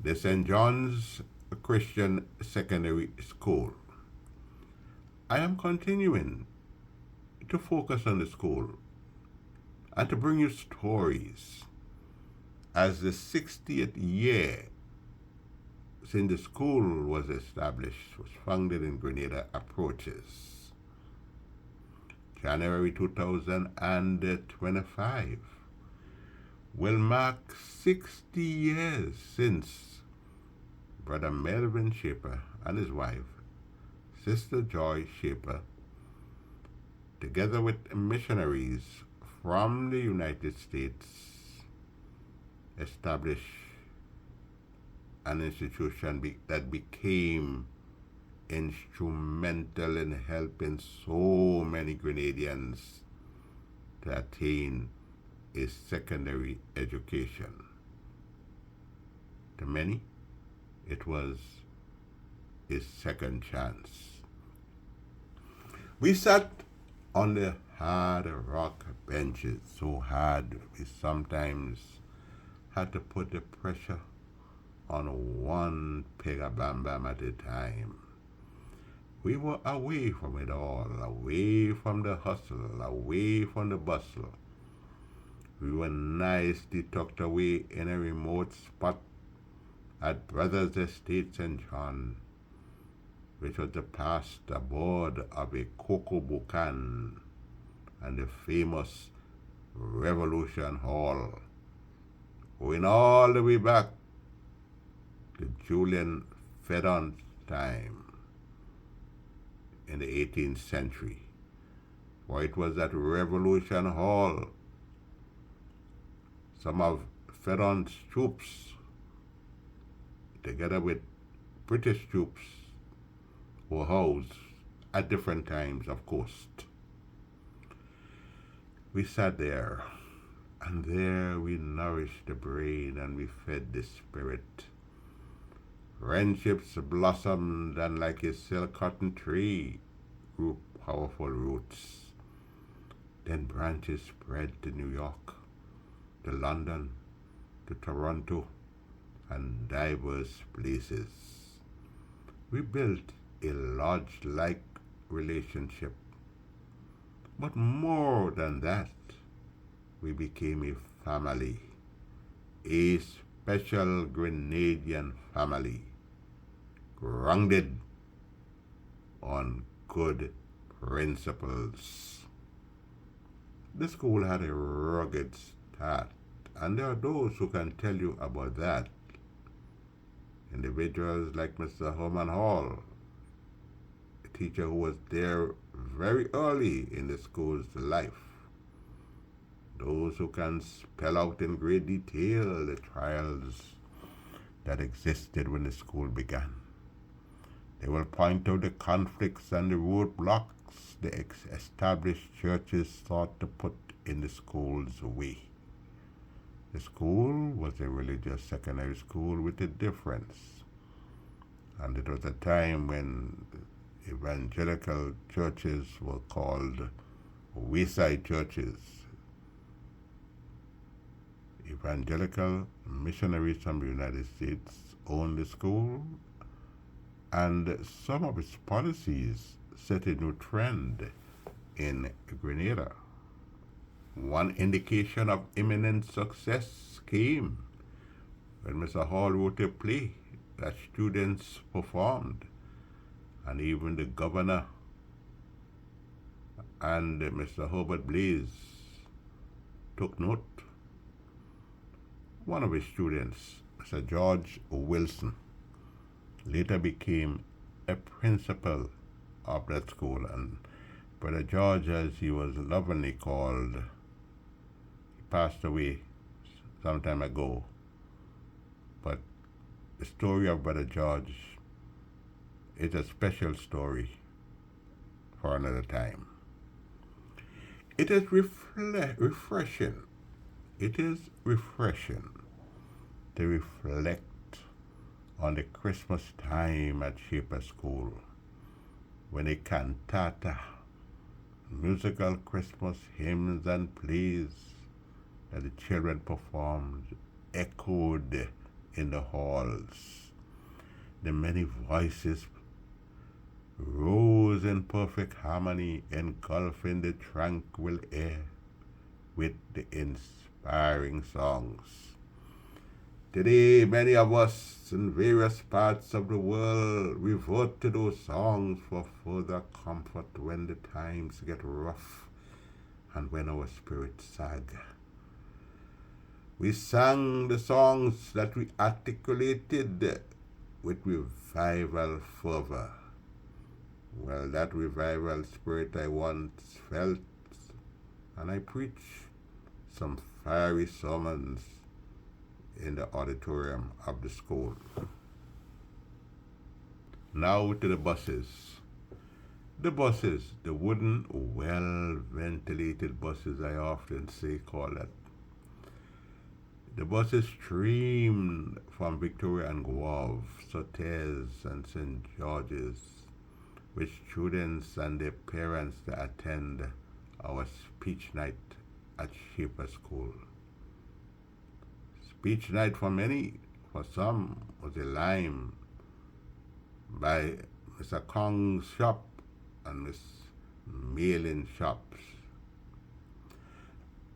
the St. John's Christian Secondary School. I am continuing to focus on the school and to bring you stories as the 60th year since the school was established, was founded in Grenada, approaches. January 2025 will mark 60 years since Brother Melvin Shaper and his wife, Sister Joy Shaper, together with missionaries from the United States, established an institution that became instrumental in helping so many Grenadians to attain a secondary education. To many, it was a second chance. We sat on the hard rock benches, so hard we sometimes had to put the pressure on one peg of bam bam at a time. We were away from it all, away from the hustle, away from the bustle. We were nicely tucked away in a remote spot at Brothers Estate St. John, which was the past aboard of a cocoa bucan and the famous Revolution Hall, going all the way back to Julien FEDON'S time in the 18th century. For it was at Revolution Hall some of FEDON'S troops, together with British troops, were housed at different times, of course. We sat there, and there we nourished the brain and we fed the spirit. Friendships blossomed, and like a silk cotton tree grew powerful roots. Then branches spread to New York, to London, to Toronto, and diverse places. We built a lodge-like relationship. But more than that, we became a family, a special Grenadian family, grounded on good principles. The school had a rugged start, and there are those who can tell you about that. Individuals like Mr. Herman Hall, a teacher who was there very early in the school's life. Those who can spell out in great detail the trials that existed when the school began. They will point out the conflicts and the roadblocks the established churches sought to put in the school's way. The school was a religious secondary school with a difference. And it was a time when evangelical churches were called wayside churches. Evangelical missionaries from the United States owned the school, and some of its policies set a new trend in Grenada. One indication of imminent success came when Mr. Hall wrote a play that students performed, and even the governor and Mr. Herbert Blaze took note. One of his students, Mr. George Wilson, later became a principal of that school, and Brother George, as he was lovingly called, he passed away some time ago. But the story of Brother George is a special story for another time. It is refreshing. It is refreshing to reflect on the Christmas time at Shaper School, when a cantata, musical Christmas hymns and plays that the children performed echoed in the halls. The many voices rose in perfect harmony, engulfing the tranquil air with the inspiring songs. Today, many of us in various parts of the world revert to those songs for further comfort when the times get rough and when our spirits sag. We sang the songs that we articulated with revival fervor. Well, that revival spirit I once felt, and I preached some fiery sermons in the auditorium of the school. Now to the buses. The buses, the wooden, well-ventilated buses I often call it. The buses streamed from Victoria and Guave, Sotes and St. George's, with students and their parents to attend our speech night at Shaper School. Speech night for some, was a lime by Mr. Kong's shop and Miss Mailing shops.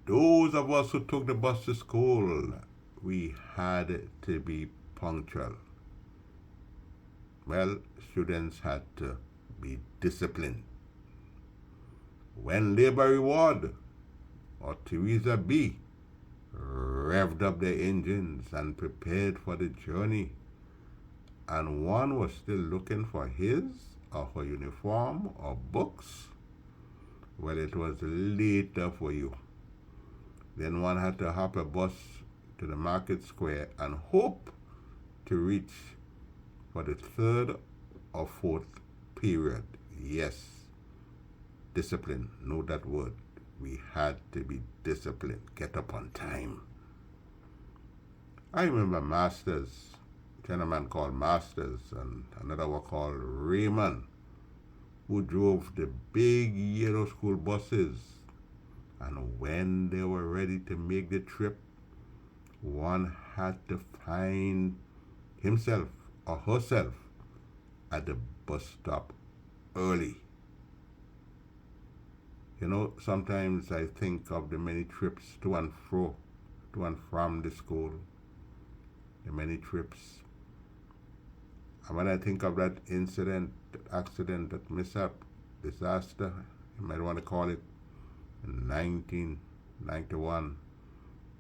Those of us who took the bus to school, we had to be punctual. Well, students had to be disciplined. When Labor Reward or Theresa B revved up their engines and prepared for the journey, and one was still looking for his or her uniform or books, well, it was later for you. Then one had to hop a bus to the market square and hope to reach for the third or fourth period. Yes, discipline, know that word. We had to be disciplined, get up on time. I remember Masters, a gentleman called Masters, and another one called Raymond, who drove the big yellow school buses. And when they were ready to make the trip, one had to find himself or herself at the bus stop early. You know, sometimes I think of the many trips to and from the school, the many trips. And when I think of that incident, that accident, that mishap, disaster, you might want to call it, in 1991,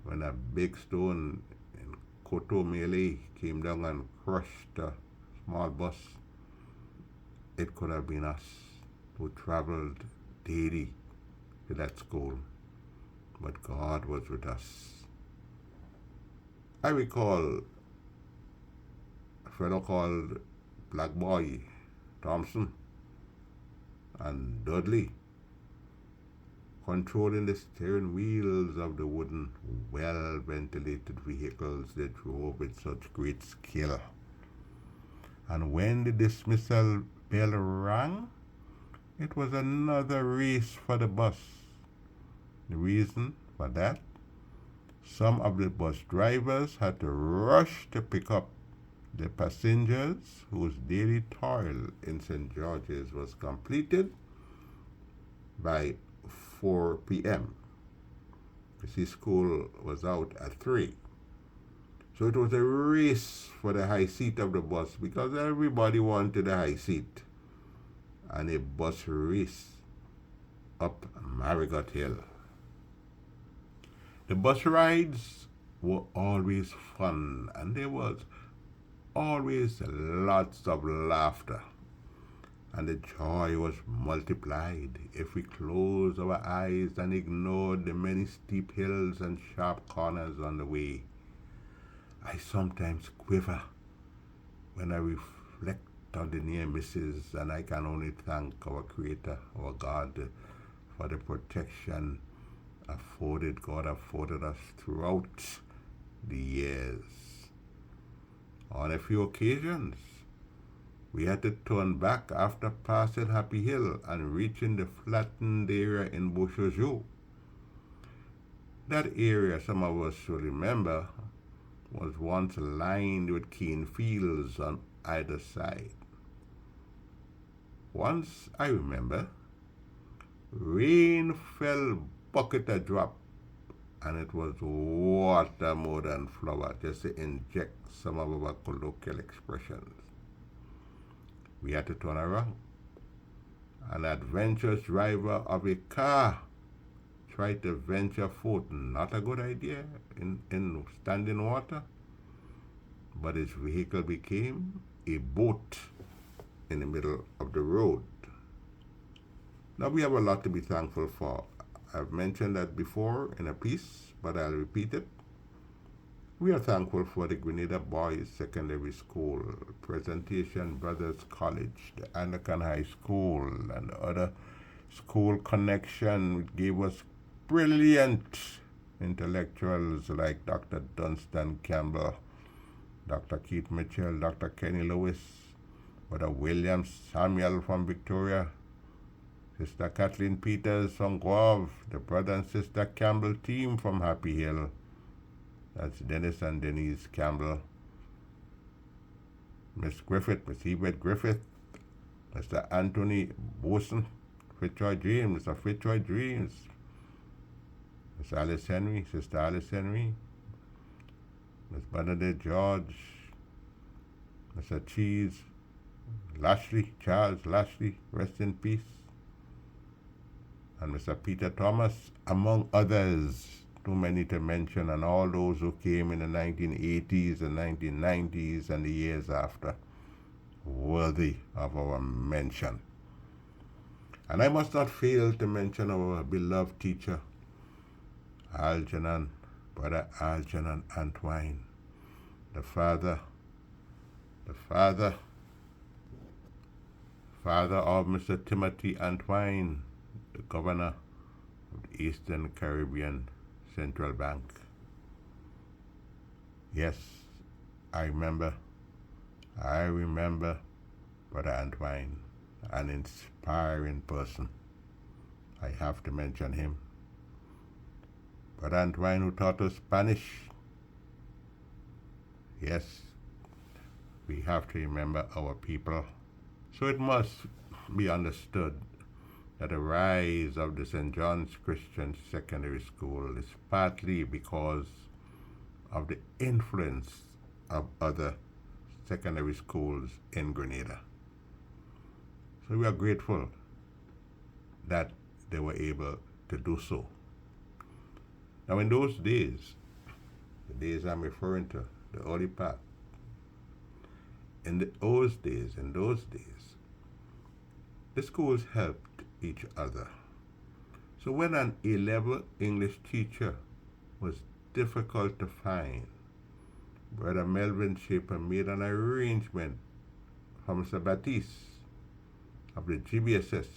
when a big stone in Koto Mele came down and crushed a small bus, it could have been us who traveled daily to that school, but God was with us. I recall a fellow called Black Boy Thompson and Dudley controlling the steering wheels of the wooden, well-ventilated vehicles they drove with such great skill. And when the dismissal bell rang, it was another race for the bus. The reason for that? Some of the bus drivers had to rush to pick up the passengers whose daily toil in St. George's was completed by 4 p.m. You see, school was out at 3. So it was a race for the high seat of the bus because everybody wanted a high seat. And a bus race up Marigot Hill. The bus rides were always fun, and there was always lots of laughter. And the joy was multiplied if we closed our eyes and ignored the many steep hills and sharp corners on the way. I sometimes quiver when I reflect on the near misses, and I can only thank our Creator, our God, for the protection God afforded us throughout the years. On a few occasions, we had to turn back after passing Happy Hill and reaching the flattened area in Beauchausseur. That area, some of us will remember, was once lined with cane fields on either side. Once, I remember, rain fell bucket a drop, and it was water more than flour, just to inject some of our colloquial expressions. We had to turn around. An adventurous driver of a car tried to venture forth, not a good idea, in standing water, but his vehicle became a boat in the middle of the road. Now we have a lot to be thankful for. I've mentioned that before in a piece, but I'll repeat it. We are thankful for the Grenada Boys Secondary School, Presentation Brothers College, the Anglican High School, and the other school connection, which gave us brilliant intellectuals like Dr. Dunstan Campbell, Dr. Keith Mitchell, Dr. Kenny Lewis, Brother William Samuel from Victoria, Sister Kathleen Peters from Guave, the brother and sister Campbell team from Happy Hill. That's Dennis and Denise Campbell. Miss Griffith, Miss Yvette Griffith, Mr. Anthony Boson, Fitzroy James, Mr. Fitzroy James, Miss Alice Henry, Sister Alice Henry, Miss Bernadette George, Mr. Cheese, Lashley, Charles Lashley, rest in peace, and Mr. Peter Thomas, among others, too many to mention, and all those who came in the 1980s and 1990s and the years after, worthy of our mention. And I must not fail to mention our beloved teacher, Algernon, Brother Algernon Antwine, the father of Mr. Timothy Antwine, the governor of the Eastern Caribbean Central Bank. Yes, I remember Brother Antwine, an inspiring person. I have to mention him. Brother Antwine, who taught us Spanish. Yes, we have to remember our people. So it must be understood that the rise of the St. John's Christian Secondary School is partly because of the influence of other secondary schools in Grenada. So we are grateful that they were able to do so. Now in those days, the days I'm referring to, the early part, in those days, the schools helped each other. So when an A-level English teacher was difficult to find, Brother Melvin Shaper made an arrangement for Mr. Baptiste of the GBSS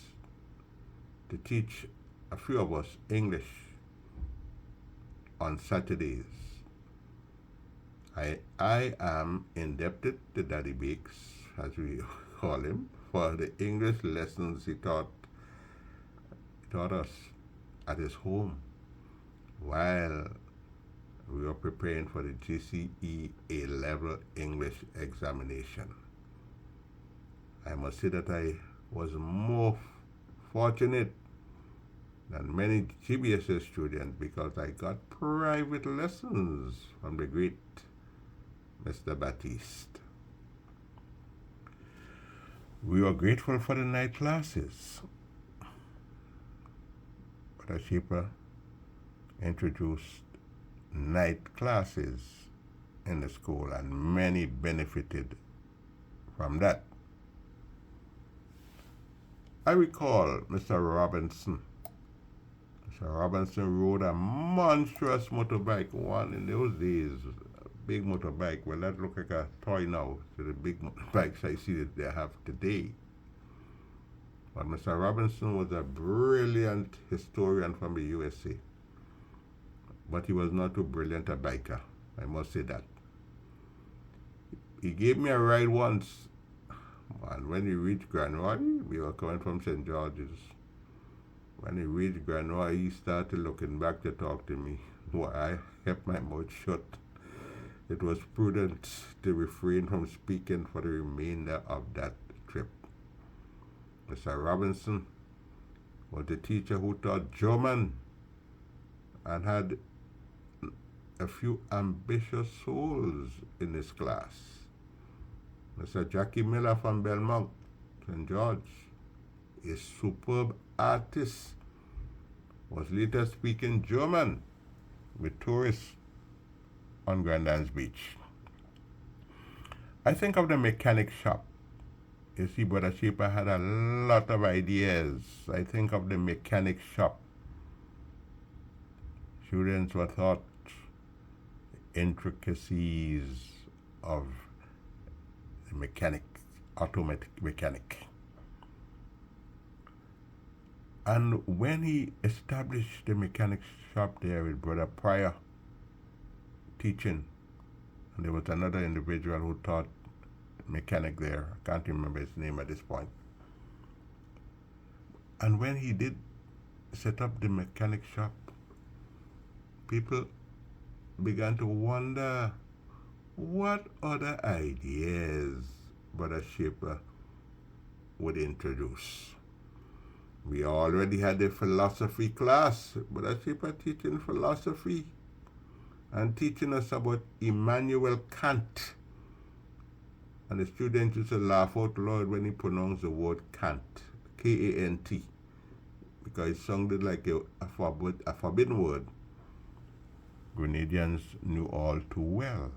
to teach a few of us English on Saturdays. I am indebted to Daddy Bakes, as we call him, for the English lessons he taught us at his home while we were preparing for the GCE A-level English examination. I must say that I was more fortunate than many GBSS students because I got private lessons from the great Mr. Baptiste. We were grateful for the night classes. Brother Shaper introduced night classes in the school, and many benefited from that. I recall Mr. Robinson. Mr. Robinson rode a monstrous motorbike, one in those days, a big motorbike. Well, that look like a toy now to the big motorbikes I see that they have today. But Mr. Robinson was a brilliant historian from the USA. But he was not too brilliant a biker, I must say that. He gave me a ride once, and when we reached Grenoy, we were coming from St. George's. When he reached Grenoy, he started looking back to talk to me. Well, I kept my mouth shut. it was prudent to refrain from speaking for the remainder of that trip. Mr. Robinson was the teacher who taught German and had a few ambitious souls in his class. Mr. Jackie Miller from Belmont, St. George, a superb artist, was later speaking German with tourists on GRENADA's beach. I think of the mechanic shop. You see, Brother Shaper had a lot of ideas. I think of the mechanic shop. Students were taught intricacies of the mechanic, automatic mechanic. And when he established the mechanic shop there with Brother Pryor teaching, and there was another individual who taught mechanic there. I can't remember his name at this point. And when he did set up the mechanic shop, people began to wonder what other ideas Brother Shaper would introduce. We already had a philosophy class, Brother Shaper teaching philosophy and teaching us about Immanuel Kant. And the students used to laugh out loud when he pronounced the word Kant, K-A-N-T, because it sounded like a forbidden word. Grenadians knew all too well.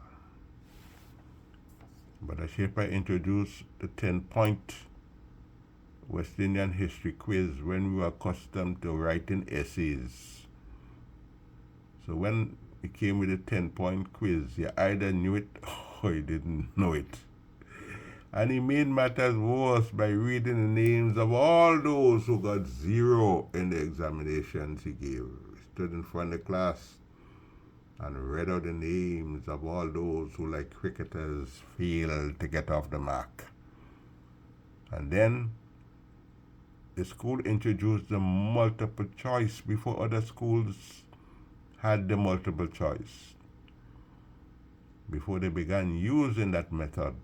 But Shaper introduced the 10-point West Indian history quiz when we were accustomed to writing essays. So when he came with a 10-point quiz, you either knew it or you didn't know it. And he made matters worse by reading the names of all those who got 0 in the examinations he gave. He stood in front of the class and read out the names of all those who, like cricketers, failed to get off the mark. And then the school introduced the multiple choice before other schools had the multiple choice. Before they began using that method.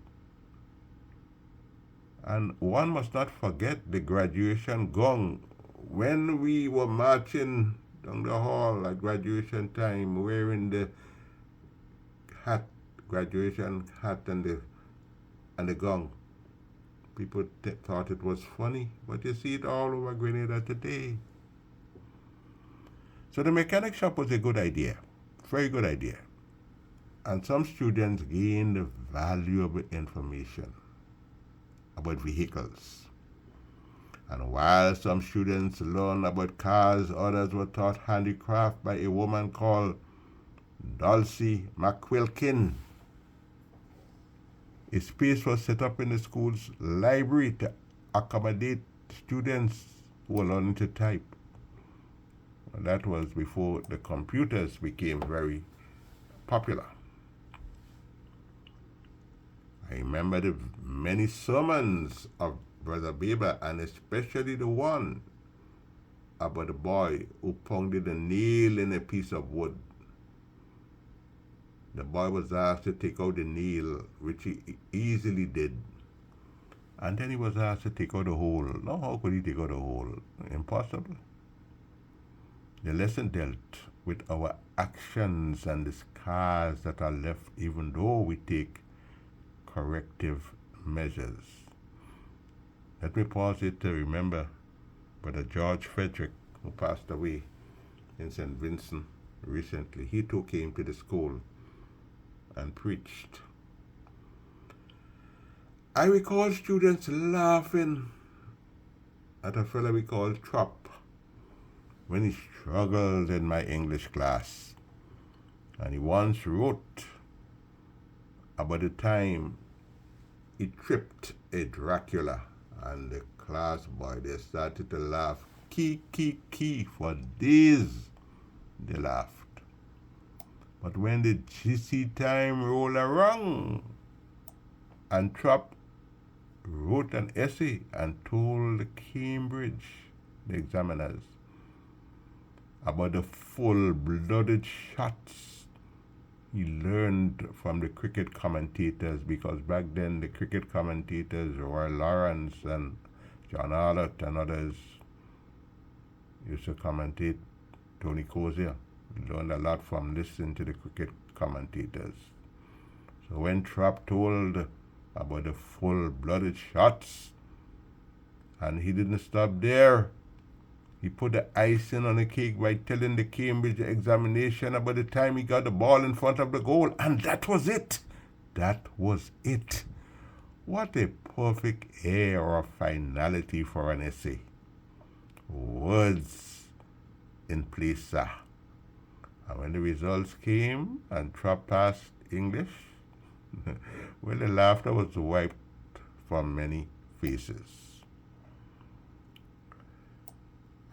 And one must not forget the graduation gong. When we were marching down the hall at graduation time, wearing the hat, graduation hat and the gong, people thought it was funny, but you see it all over Grenada today. So the mechanic shop was a good idea, very good idea. And some students gained valuable information about vehicles. And while some students learned about cars, others were taught handicraft by a woman called Dulcie McQuilkin. A space was set up in the school's library to accommodate students who were learning to type. And that was before the computers became very popular. I remember the many sermons of Brother Baber, and especially the one about the boy who pounded a nail in a piece of wood. The boy was asked to take out the nail, which he easily did. And then he was asked to take out the hole. Now, how could he take out the hole? Impossible. The lesson dealt with our actions and the scars that are left even though we take corrective measures. Let me pause it to remember Brother George Frederick, who passed away in St. Vincent recently. He too came to the school and preached. I recall students laughing at a fellow we called Trop when he struggled in my English class. And he once wrote about the time he tripped a Dracula, and the class boy, they started to laugh. Key. For days they laughed. But when the GC time rolled around, and Trop wrote an essay and told the Cambridge, the examiners, about the full-blooded shots He learned from the cricket commentators, because back then the cricket commentators, Roy Lawrence and John Arlott and others, used to commentate Tony Cozier. He learned a lot from listening to the cricket commentators. So when Trapp told about the full-blooded shots, and he didn't stop there, he put the icing on the cake by telling the Cambridge examination about the time he got the ball in front of the goal, and that was it. That was it. What a perfect air of finality for an essay. Words in place, sir. And when the results came and Trapp passed English, well, the laughter was wiped from many faces.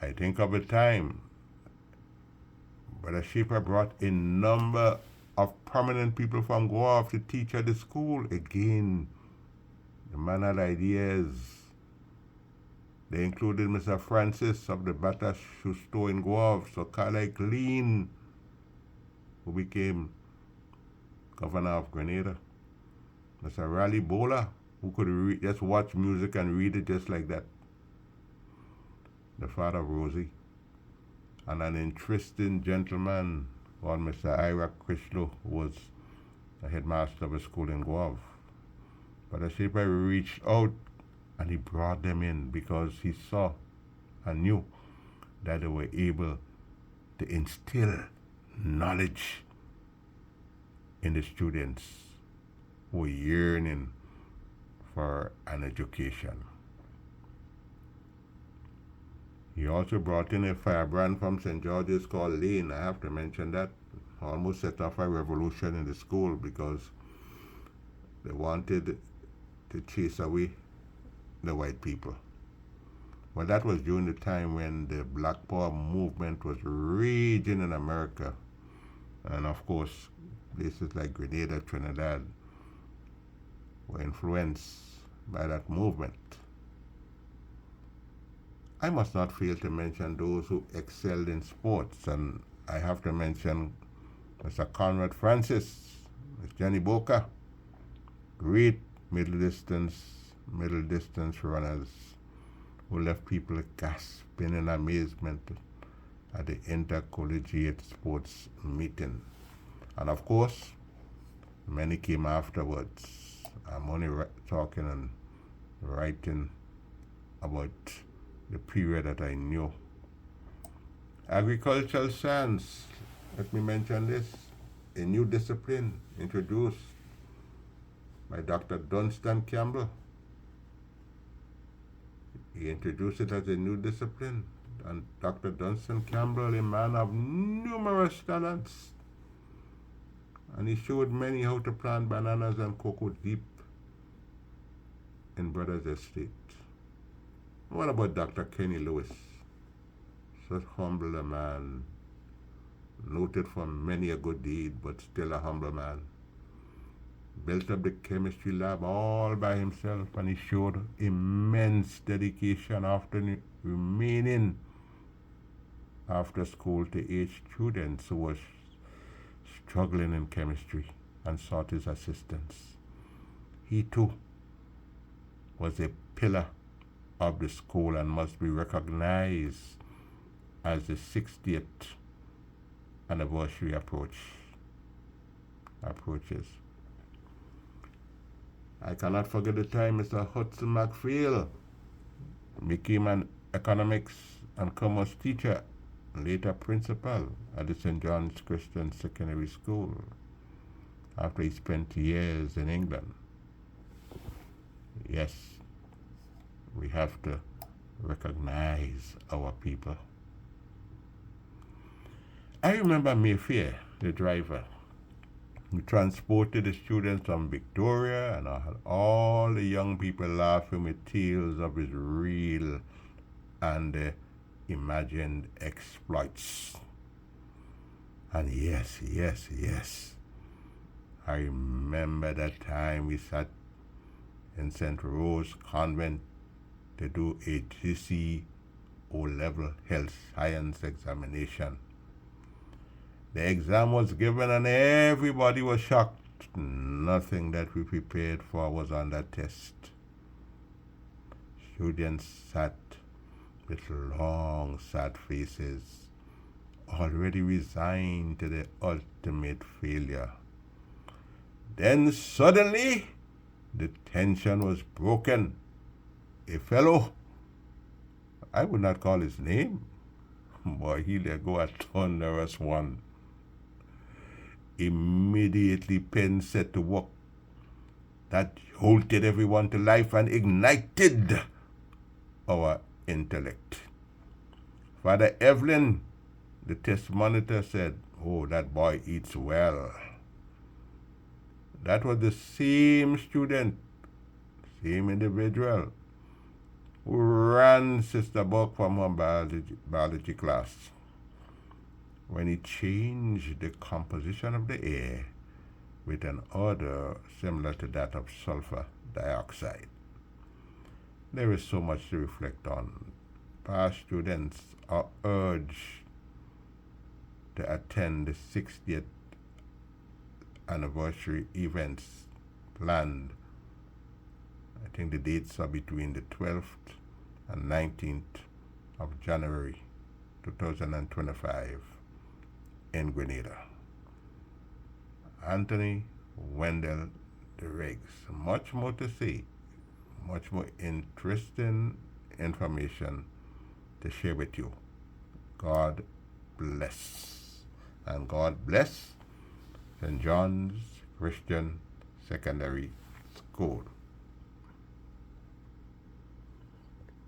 I think of a time Brother Shaper brought a number of prominent people from Guelph to teach at the school. Again, the man had ideas. They included Mr. Francis of the Bata Shoe Store in Guelph, Sir Carlyle Lean, who became governor of Grenada, Mr. Raleigh Bowler, who could just watch music and read it just like that, the father of Rosie, and an interesting gentleman called Mr. Ira Chrysler, who was the headmaster of a school in Guelph. But the Shaper reached out and he brought them in because he saw and knew that they were able to instill knowledge in the students who were yearning for an education. He also brought in a firebrand from St. George's called Lane. I have to mention that. Almost set off a revolution in the school because they wanted to chase away the white people. Well, that was during the time when the Black Power movement was raging in America. And of course, places like Grenada, Trinidad were influenced by that movement. I must not fail to mention those who excelled in sports, and I have to mention Mr. Conrad Francis, Ms. Jenny Boca, great middle distance runners who left people gasping in amazement at the intercollegiate sports meeting. And of course, many came afterwards. I'm only talking and writing about the period that I knew. Agricultural science, let me mention this, a new discipline introduced by Dr. Dunstan Campbell. He introduced it as a new discipline, and Dr. Dunstan Campbell, a man of numerous talents, and he showed many how to plant bananas and cocoa deep in Brothers Estate. What about Dr. Kenny Lewis? Such humble a man, noted for many a good deed, but still a humble man. Built up the chemistry lab all by himself, and he showed immense dedication after remaining after school to aid students who were struggling in chemistry and sought his assistance. He too was a pillar of the school and must be recognized as the 60th anniversary approaches. I cannot forget the time Mr. Hudson McPhail became an economics and commerce teacher, later principal at the St. John's Christian Secondary School, after he spent years in England. Yes, we have to recognize our people. I remember Mayfair, the driver, who transported the students from Victoria, and I had all the young people laughing with tales of his real and imagined exploits. And yes, I remember that time we sat in St. Rose Convent to do a GC O-level health science examination. The exam was given and everybody was shocked. Nothing that we prepared for was on that test. Students sat with long, sad faces, already resigned to the ultimate failure. Then suddenly, the tension was broken. A fellow, I would not call his name, but he let go a thunderous one. Immediately, pen set to work. That jolted everyone to life and ignited our intellect. Father Evelyn, the test monitor, said, "Oh, that boy eats well." That was the same student, same individual, who ran Sister Buck from her biology class when he changed the composition of the air with an odor similar to that of sulfur dioxide. There is so much to reflect on. Past students are urged to attend the 60th anniversary events planned. I think the dates are between the 12th and 19th of January 2025 in Grenada. Anthony Wendell de Riggs. Much more to say, much more interesting information to share with you. God bless. And God bless St. John's Christian Secondary School.